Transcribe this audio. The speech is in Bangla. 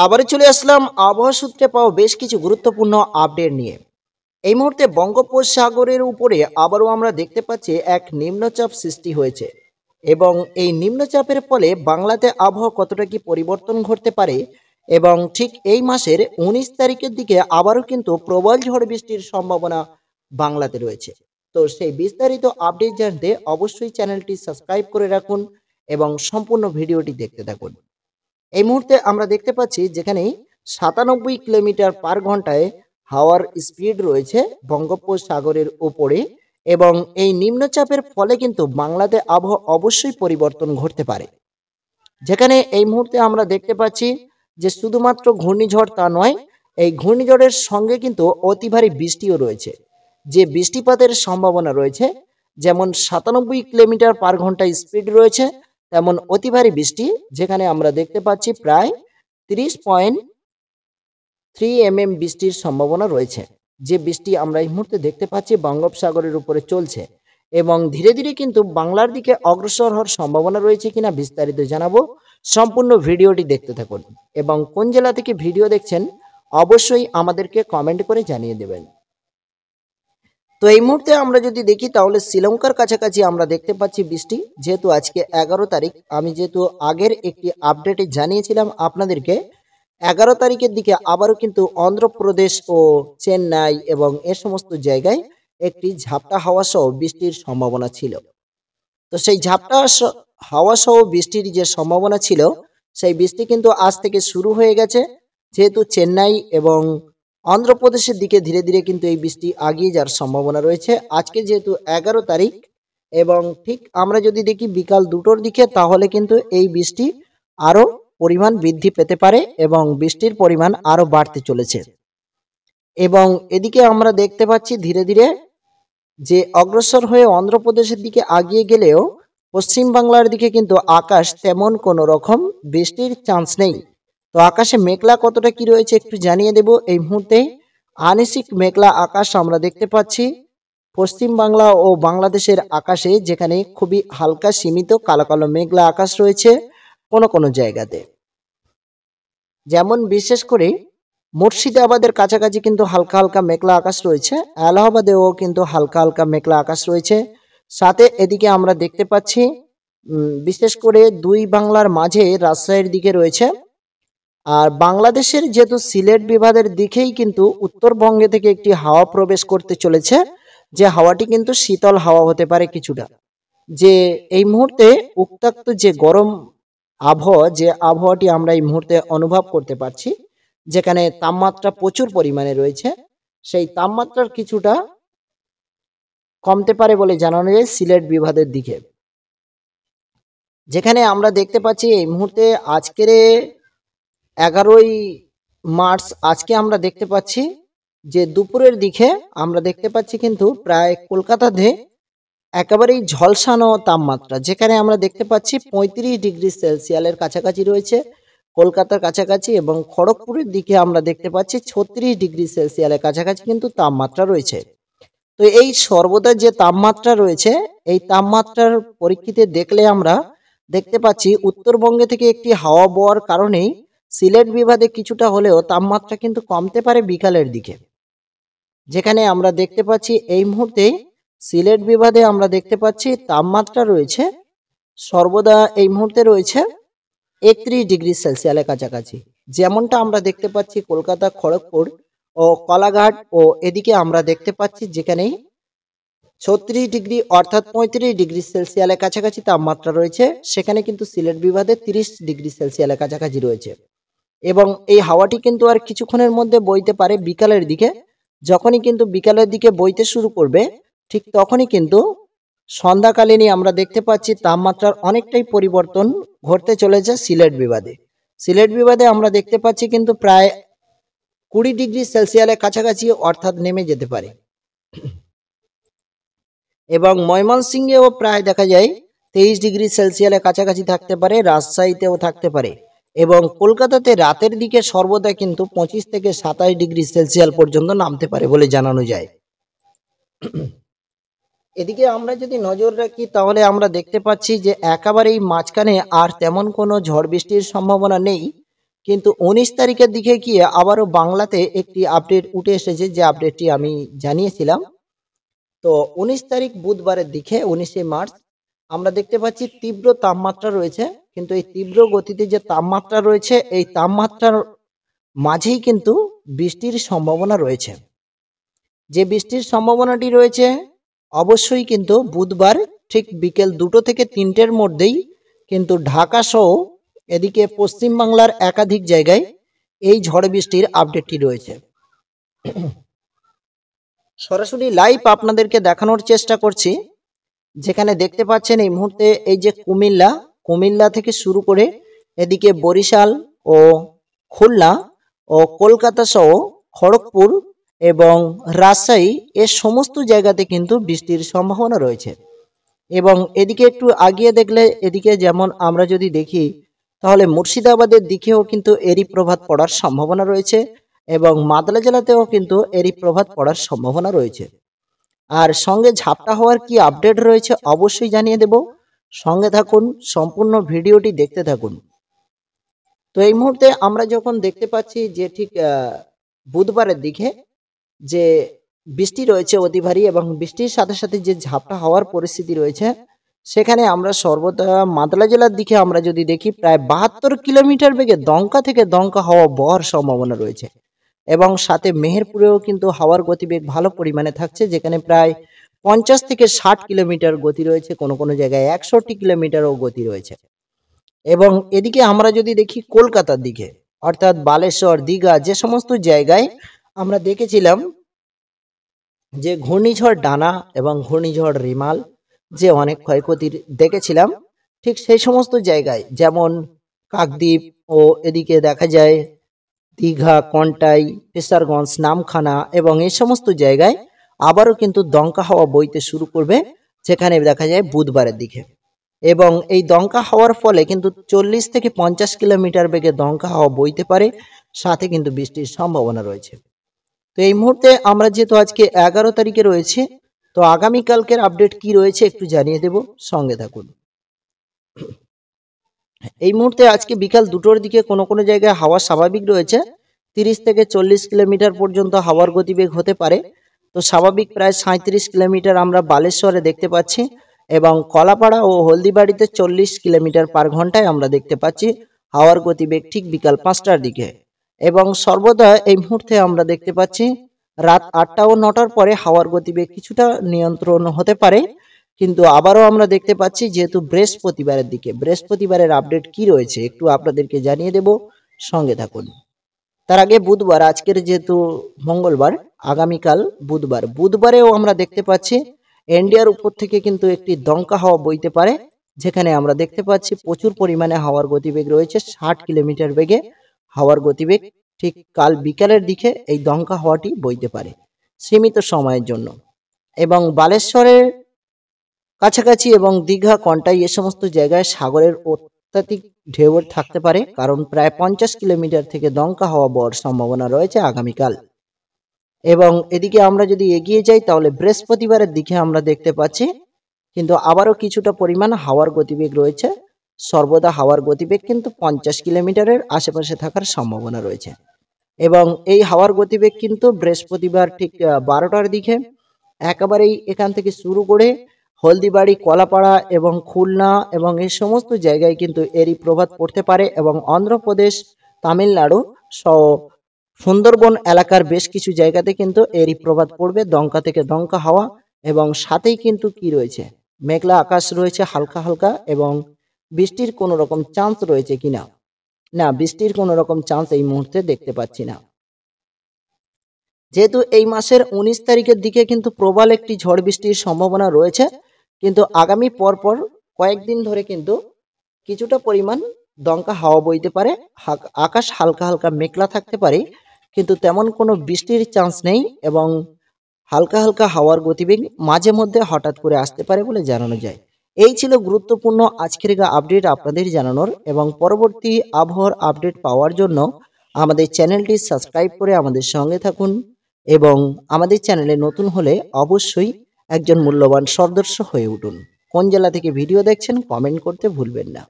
আবারও চলে আসলাম আবহাওয়া সূত্রে পাওয়া বেশ কিছু গুরুত্বপূর্ণ আপডেট নিয়ে। এই মুহূর্তে বঙ্গোপসাগরের উপরে আবারও আমরা দেখতে পাচ্ছি এক নিম্নচাপ সৃষ্টি হয়েছে এবং এই নিম্নচাপের ফলে বাংলাতে আবহাওয়া কতটা কি পরিবর্তন ঘটতে পারে এবং ঠিক এই মাসের ১৯ তারিখের দিকে আবারও কিন্তু প্রবল ঝড় বৃষ্টির সম্ভাবনা বাংলাতে রয়েছে। তো সেই বিস্তারিত আপডেট জানতে অবশ্যই চ্যানেলটি সাবস্ক্রাইব করে রাখুন এবং সম্পূর্ণ ভিডিওটি দেখতে থাকুন। এই মুহূর্তে আমরা দেখতে পাচ্ছি যেখানে ৯৭ কিলোমিটার/ঘন্টায় হাওয়ার স্পিড রয়েছে বঙ্গোপসাগরের উপরে এবং এই নিম্নচাপের ফলে কিন্তু বাংলাতে আবহাওয়া অবশ্যই পরিবর্তন ঘটতে পারে। যেখানে এই মুহূর্তে আমরা দেখতে পাচ্ছি যে শুধুমাত্র ঘূর্ণিঝড় তা নয়, এই ঘূর্ণিঝড়ের সঙ্গে কিন্তু অতি ভারী বৃষ্টিও রয়েছে, যে বৃষ্টিপাতের সম্ভাবনা রয়েছে। যেমন ৯৭ কিলোমিটার/ঘন্টায় স্পিড রয়েছে, তেমন অতি ভারী বৃষ্টি, যেখানে আমরা দেখতে পাচ্ছি প্রায় ৩০.3 mm বৃষ্টির সম্ভাবনা রয়েছে। যে বৃষ্টি আমরা এই মুহূর্তে দেখতে পাচ্ছি বঙ্গোপসাগরের উপরে চলছে এবং ধীরে ধীরে কিন্তু বাংলার দিকে অগ্রসর হওয়ার সম্ভাবনা রয়েছে কিনা বিস্তারিত জানাবো। সম্পূর্ণ ভিডিওটি দেখতে থাকুন এবং কোন জেলা থেকে ভিডিও দেখছেন অবশ্যই আমাদেরকে কমেন্ট করে জানিয়ে দেবেন। তো এই মুহূর্তে আমরা যদি দেখি তাহলে শ্রীলঙ্কার কাছাকাছি আমরা দেখতে পাচ্ছি বৃষ্টি, যেহেতু আজকে ১১ তারিখ। আমি যেহেতু আগের একটি আপডেটে জানিয়েছিলাম আপনাদেরকে ১১ তারিখের দিকে আবারও কিন্তু অন্ধ্রপ্রদেশ ও চেন্নাই এবং এ সমস্ত জায়গায় একটি ঝাপটা হাওয়া সহ বৃষ্টির সম্ভাবনা ছিল। তো সেই ঝাপটা হাওয়া সহ বৃষ্টির যে সম্ভাবনা ছিল, সেই বৃষ্টি কিন্তু আজ থেকে শুরু হয়ে গেছে। যেহেতু চেন্নাই এবং অন্ধ্রপ্রদেশের দিকে ধীরে ধীরে কিন্তু এই বৃষ্টি আগিয়ে যাওয়ার সম্ভাবনা রয়েছে। আজকে যেহেতু ১১ তারিখ এবং ঠিক আমরা যদি দেখি বিকাল ২টোর দিকে, তাহলে কিন্তু এই বৃষ্টি আরও পরিমাণ বৃদ্ধি পেতে পারে এবং বৃষ্টির পরিমাণ আরও বাড়তে চলেছে। এবং এদিকে আমরা দেখতে পাচ্ছি ধীরে ধীরে যে অগ্রসর হয়ে অন্ধ্রপ্রদেশের দিকে আগিয়ে গেলেও পশ্চিম বাংলার দিকে কিন্তু আকাশ তেমন কোনো রকম বৃষ্টির চান্স নেই। তো আকাশে মেঘলা কতটা কি রয়েছে একটু জানিয়ে দেব। এই মুহূর্তে আংশিক মেঘলা আকাশ আমরা দেখতে পাচ্ছি পশ্চিম বাংলা ও বাংলাদেশের আকাশে, যেখানে খুবই হালকা সীমিত কালো কালো মেঘলা আকাশ রয়েছে কোনো কোনো জায়গাতে। যেমন বিশেষ করে মুর্শিদাবাদের কাছাকাছি কিন্তু হালকা হালকা মেঘলা আকাশ রয়েছে, এলাহাবাদেও কিন্তু হালকা হালকা মেঘলা আকাশ রয়েছে। সাথে এদিকে আমরা দেখতে পাচ্ছি বিশেষ করে দুই বাংলার মাঝে রাজশাহীর দিকে রয়েছে। আর বাংলাদেশের যেহেতু সিলেট বিভাগের দিকেই কিন্তু উত্তরবঙ্গে থেকে একটি হাওয়া প্রবেশ করতে চলেছে, যে হাওয়াটি কিন্তু শীতল হাওয়া হতে পারে কিছুটা। যে এই মুহূর্তে উত্তপ্ত যে গরম আবহাওয়া, যে আবহাওয়াটি আমরা এই মুহূর্তে অনুভব করতে পারছি, যেখানে তাপমাত্রা প্রচুর পরিমাণে রয়েছে, সেই তাপমাত্রার কিছুটা কমতে পারে বলে জানানো যায় সিলেট বিভাগের দিকে। যেখানে আমরা দেখতে পাচ্ছি এই মুহূর্তে আজকের ১১ই মার্চ, আজকে আমরা দেখতে পাচ্ছি যে দুপুরের দিকে আমরা দেখতে পাচ্ছি কিন্তু প্রায় কলকাতাতে একেবারেই ঝলসানো তাপমাত্রা, যেখানে আমরা দেখতে পাচ্ছি ৩৫ ডিগ্রি সেলসিয়াসের কাছাকাছি রয়েছে কলকাতার কাছাকাছি, এবং খড়গপুরের দিকে আমরা দেখতে পাচ্ছি ৩৬ ডিগ্রি সেলসিয়াসের কাছাকাছি কিন্তু তাপমাত্রা রয়েছে। তো এই সর্বদা যে তাপমাত্রা রয়েছে, এই তাপমাত্রার পরিপ্রেক্ষিতে দেখলে আমরা দেখতে পাচ্ছি উত্তরবঙ্গে থেকে একটি হাওয়া বওয়ার কারণে সিলেট বিভাগে কিছুটা হলেও তাপমাত্রা কিন্তু কমতে পারে বিকালের দিকে। যেখানে আমরা দেখতে পাচ্ছি এই মুহূর্তে সিলেট বিভাগে আমরা দেখতে পাচ্ছি তাপমাত্রা রয়েছে সর্বদা এই মুহূর্তে রয়েছে ৩১ ডিগ্রি সেলসিয়াসের কাছাকাছি। যেমনটা আমরা দেখতে পাচ্ছি কলকাতা, খড়গপুর ও কলাঘাট ও এদিকে আমরা দেখতে পাচ্ছি যেখানে ৩৬ ডিগ্রি অর্থাৎ ৩৫ ডিগ্রি সেলসিয়াসের কাছাকাছি তাপমাত্রা রয়েছে, সেখানে কিন্তু সিলেট বিভাগে ৩০ ডিগ্রি সেলসিয়াসের কাছাকাছি রয়েছে। এবং এই হাওয়াটি কিন্তু আর কিছুক্ষণের মধ্যে বইতে পারে বিকালের দিকে। যখনই কিন্তু বিকালের দিকে বইতে শুরু করবে, ঠিক তখনই কিন্তু সন্ধ্যাকালীনই আমরা দেখতে পাচ্ছি তাপমাত্রার অনেকটাই পরিবর্তন ঘটতে চলেছে সিলেট বিভাগে। সিলেট বিভাগে আমরা দেখতে পাচ্ছি কিন্তু প্রায় ২০ ডিগ্রি সেলসিয়াসের কাছাকাছি অর্থাৎ নেমে যেতে পারে। এবং ময়মনসিংহেও প্রায় দেখা যায় ২৩ ডিগ্রি সেলসিয়াসের কাছাকাছি থাকতে পারে, রাজশাহীতেও থাকতে পারে, এবং কলকাতাতে রাতের দিকে সর্বদা কিন্তু ২৫ থেকে ২৭ ডিগ্রি সেলসিয়াস পর্যন্ত নামতে পারে বলে জানানো যায়। এদিকে আমরা যদি নজর রাখি তাহলে আমরা দেখতে পাচ্ছি যে একেবারেই মাঝখানে আর তেমন কোনো ঝড় বৃষ্টির সম্ভাবনা নেই, কিন্তু 19 তারিখের দিকে গিয়ে আবারও বাংলাতে একটি আপডেট উঠে এসেছে, যে আপডেটটি আমি জানিয়েছিলাম। তো 19 তারিখ বুধবারের দিকে 19শে মার্চ আমরা দেখতে পাচ্ছি তীব্র তাপমাত্রা রয়েছে, কিন্তু এই তীব্র গতিতে যে তাপমাত্রা রয়েছে, এই তাপমাত্রার মাঝেই কিন্তু বৃষ্টির সম্ভাবনা রয়েছে। যে বৃষ্টির সম্ভাবনাটি রয়েছে অবশ্যই কিন্তু বুধবার ঠিক বিকেল 2টো থেকে 3টের মধ্যেই কিন্তু ঢাকা সহ এদিকে পশ্চিমবাংলার একাধিক জায়গায় এই ঝড় বৃষ্টির আপডেটটি রয়েছে। সরাসরি লাইভ আপনাদেরকে দেখানোর চেষ্টা করছি, যেখানে দেখতে পাচ্ছেন এই মুহূর্তে এই যে কুমিল্লা থেকে শুরু করে এদিকে বরিশাল ও খুলনা ও কলকাতা সহ খড়গপুর এবং রাজশাহী এর সমস্ত জায়গাতে কিন্তু বৃষ্টির সম্ভাবনা রয়েছে। এবং এদিকে একটু আগিয়ে দেখলে এদিকে যেমন আমরা যদি দেখি তাহলে মুর্শিদাবাদের দিকেও কিন্তু এরই প্রভাব পড়ার সম্ভাবনা রয়েছে এবং মালদা জেলাতেও কিন্তু এরই প্রভাব পড়ার সম্ভাবনা রয়েছে। আর সঙ্গে ঝাপটা হওয়ার কি আপডেট রয়েছে অবশ্যই জানিয়ে দেব, সঙ্গে থাকুন, সম্পূর্ণ ভিডিওটি দেখতে থাকুন। তো এই মুহূর্তে আমরা যখন দেখতে পাচ্ছি যে ঠিক বুধবারের দিকে যে বৃষ্টি রয়েছে অতি ভারী এবং বৃষ্টির সাথে সাথে যে ঝাপটা হওয়ার পরিস্থিতি রয়েছে, সেখানে আমরা সর্বদা মালদা জেলার দিকে আমরা যদি দেখি প্রায় 72 কিলোমিটার বেগে দমকা থেকে দমকা হাওয়া বওয়ার সম্ভাবনা রয়েছে এবং সাথে মেহেরপুরেও কিন্তু হাওয়ার গতিবেগ ভালো পরিমাণে থাকছে, যেখানে প্রায় 50 থেকে 60 কিলোমিটার গতি রয়েছে, কোনো কোনো জায়গায় 61 কিলোমিটারও গতি রয়েছে। এবং এদিকে আমরা যদি দেখি কলকাতার দিকে অর্থাৎ বালেশ্বর, দীঘা যে সমস্ত জায়গায় আমরা দেখেছিলাম যে ঘূর্ণিঝড় ডানা এবং ঘূর্ণিঝড় রিমাল যে অনেক ক্ষয়ক্ষতির দেখেছিলাম, ঠিক সেই সমস্ত জায়গায় যেমন কাকদ্বীপ ও এদিকে দেখা যায় দীঘা, কন্টাই, পেশারগঞ্জ, নামখানা এবং এই সমস্ত জায়গায় আবারও কিন্তু দমকা হাওয়া বইতে শুরু করবে, যেখানে দেখা যায় বুধবারের দিকে। এবং এই দমকা হাওয়ার ফলে কিন্তু 40 থেকে 50 কিলোমিটার বেগে দমকা হাওয়া বইতে পারে, সাথে কিন্তু বৃষ্টির সম্ভাবনা রয়েছে। তো এই মুহূর্তে আমরা যেহেতু আজকে 11 তারিখে রয়েছে, তো আগামীকালকের আপডেট কি রয়েছে একটু জানিয়ে দেব, সঙ্গে থাকুন। এই মুহূর্তে আজকে বিকাল 2টোর দিকে কোনো কোনো জায়গায় হাওয়া স্বাভাবিক রয়েছে, 30 থেকে 40 কিলোমিটার পর্যন্ত হাওয়ার গতিবেগ হতে পারে। তো স্বাভাবিক প্রায় 37 কিলোমিটার আমরা বালেশ্বরে দেখতে পাচ্ছি এবং কলাপাড়া ও হলদিবাড়িতে 40 কিলোমিটার পার ঘন্টায় আমরা দেখতে পাচ্ছি হাওয়ার গতিবেগ ঠিক বিকাল 5টার দিকে। এবং সর্বদা এই মুহূর্তে আমরা দেখতে পাচ্ছি রাত 8টা ও 9টার পরে হাওয়ার গতিবেগ কিছুটা নিয়ন্ত্রণ হতে পারে, কিন্তু আবারও আমরা দেখতে পাচ্ছি যেহেতু বৃহস্পতিবারের আপডেট কি রয়েছে একটু আপনাদেরকে জানিয়ে দেব, সঙ্গে থাকুন। তার আগে বুধবার, আজকের যেহেতু মঙ্গলবার, আগামীকাল বুধবারেও আমরা দেখতে পাচ্ছি ইন্ডিয়ার উপর থেকে কিন্তু একটি দমকা হাওয়া বইতে পারে, যেখানে আমরা দেখতে পাচ্ছি প্রচুর পরিমাণে হাওয়ার গতিবেগ রয়েছে, 60 কিলোমিটার বেগে হাওয়ার গতিবেগ ঠিক কাল বিকালের দিকে এই দমকা হাওয়াটি বইতে পারে সীমিত সময়ের জন্য। এবং বালেশ্বরের কাছাকাছি এবং দীঘা, কন্টাই এ সমস্ত জায়গায় সাগরের অত্যাধিক ঢেউ থাকতে পারে, কারণ প্রায় 50 কিলোমিটার থেকে দমকা হাওয়া বওয়ার সম্ভাবনা রয়েছে আগামীকাল। এবং এদিকে আমরা যদি এগিয়ে যাই তাহলে বৃহস্পতিবারের দিকে আমরা দেখতে পাচ্ছি কিন্তু আবারও কিছুটা পরিমাণ হাওয়ার গতিবেগ রয়েছে, সর্বদা হাওয়ার গতিবেগ কিন্তু 50 কিলোমিটারের আশেপাশে থাকার সম্ভাবনা রয়েছে। এবং এই হাওয়ার গতিবেগ কিন্তু বৃহস্পতিবার ঠিক 12টার দিকে একেবারেই এখান থেকে শুরু করে হলদিবাড়ি, কলাপাড়া এবং খুলনা এবং এই সমস্ত জায়গায় কিন্তু এরই প্রভাব পড়তে পারে এবং অন্ধ্রপ্রদেশ, তামিলনাড়ু সহ সুন্দরবন এলাকার বেশ কিছু জায়গাতে কিন্তু এরই প্রভাব পড়বে, দমকা থেকে দমকা হাওয়া। এবং সাথেই কিন্তু কি রয়েছে, মেঘলা আকাশ রয়েছে হালকা হালকা, এবং বৃষ্টির কোনো রকম চান্স রয়েছে কিনা, না বৃষ্টির কোনো রকম চান্স এই মুহূর্তে দেখতে পাচ্ছি না। যেহেতু এই মাসের 19 তারিখের দিকে কিন্তু প্রবল একটি ঝড় বৃষ্টির সম্ভাবনা রয়েছে, কিন্তু আগামী পরপর কয়েকদিন ধরে কিন্তু কিছুটা পরিমাণ দমকা হাওয়া বইতে পারে, আকাশ হালকা হালকা মেঘলা থাকতে পারে, কিন্তু তেমন কোনো বৃষ্টির চান্স নেই এবং হালকা হালকা হাওয়ার গতিবেগ মাঝে মধ্যে হঠাৎ করে আসতে পারে বলে জানানো যায়। এই ছিল গুরুত্বপূর্ণ আজকের আপডেট আপনাদের জানানোর, এবং পরবর্তী আবহাওয়ার আপডেট পাওয়ার জন্য আমাদের চ্যানেলটি সাবস্ক্রাইব করে আমাদের সঙ্গে থাকুন, এবং আমাদের চ্যানেলে নতুন হলে অবশ্যই একজন মূল্যবান সদস্য হয়ে উঠুন। কোন জেলা থেকে ভিডিও দেখছেন কমেন্ট করতে ভুলবেন না।